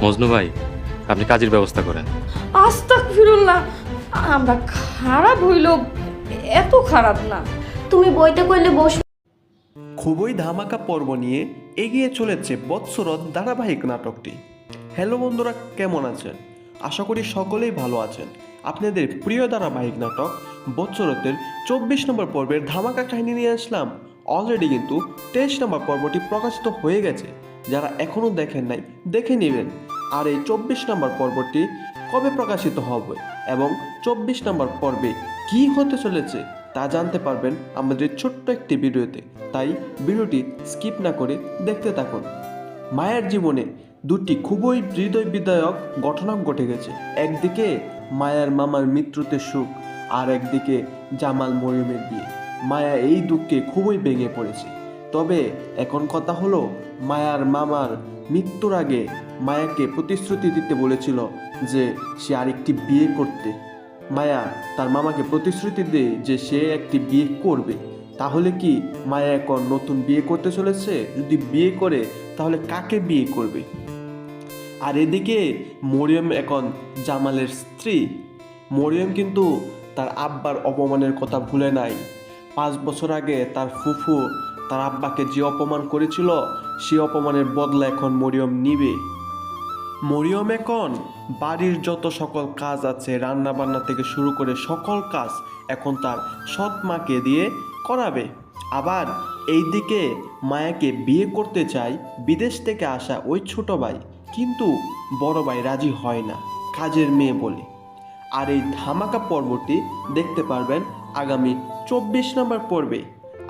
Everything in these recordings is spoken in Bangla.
মজনু ভাই, আপনি কাজের ব্যবস্থা করেন। আস্তাগফিরুল্লাহ, আমরা খারাপ হইল এত খারাপ না। তুমি বইতে কইলে বস। খুবই ধামাকা পর্ব নিয়ে এগিয়ে চলেছে বৎসরত ধারাবাহিক নাটকটি। হ্যালো বন্ধুরা, কেমন আছেন? আশা করি সকলেই ভালো আছেন। আপনাদের প্রিয় ধারাবাহিক নাটক বৎসরতের 24 নম্বর পর্বের ধামাকা কাহিনী নিয়ে আসলাম। অলরেডি কিন্তু 23 নম্বর পর্বটি প্রকাশিত হয়ে গেছে। যারা এখনও দেখেন নাই, দেখে নেবেন। আর এই 24 নম্বর পর্বটি কবে প্রকাশিত হবে এবং 24 নম্বর পর্বে কী হতে চলেছে তা জানতে পারবেন আমাদের ছোট্ট একটি ভিডিওতে। তাই ভিডিওটি স্কিপ না করে দেখতে থাকুন। মায়ের জীবনে দুটি খুবই হৃদয় বিদায়ক ঘটনা ঘটে গেছে। একদিকে মায়ার মামার মৃত্যুতে সুখ, আর একদিকে জামাল মরিয়মের বিয়ে। মায়া এই দুঃখে খুবই ভেঙে পড়েছে। তবে এখন কথা হলো, মায়ার মামার মৃত্যুর আগে মায়াকে প্রতিশ্রুতি দিতে বলেছিল যে সে আরেকটি বিয়ে করতে। মায়া তার মামাকে প্রতিশ্রুতি দেয় যে সে একটি বিয়ে করবে। তাহলে কি মায়া এখন নতুন বিয়ে করতে চলেছে? যদি বিয়ে করে তাহলে কাকে বিয়ে করবে? আর এদিকে মরিয়ম এখন জামালের স্ত্রী। মরিয়ম কিন্তু তার আব্বার অপমানের কথা ভুলে নাই। 5 বছর আগে তার ফুফু তার আব্বাকে যে অপমান করেছিল, সেই অপমানের বদলা এখন মরিয়ম নিবে। মরিয়ম এখন বাড়ির যত সকল কাজ আছে, রান্না বান্না থেকে শুরু করে সকল কাজ এখন তার সৎ মাকে দিয়ে করাবে। আবার এইদিকে মায়াকে বিয়ে করতে চায় বিদেশ থেকে আসা ওই ছোট ভাই, কিন্তু বড় ভাই রাজি হয় না, কাজের মেয়ে বলে। আর এই ধামাকা পর্বটি দেখতে পারবেন আগামী 24 নম্বর পর্বে।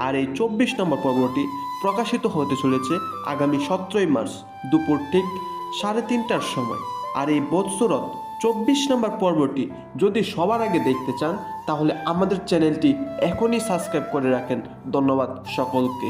আর এই 24 নম্বর পর্বটি প্রকাশিত হতে চলেছে আগামী 17ই মার্চ দুপুর ঠিক 3:30টার সময়। আর এই বৎসরত 24 নম্বর পর্বটি যদি সবার আগে দেখতে চান তাহলে আমাদের চ্যানেলটি এখনই সাবস্ক্রাইব করে রাখেন। ধন্যবাদ সকলকে।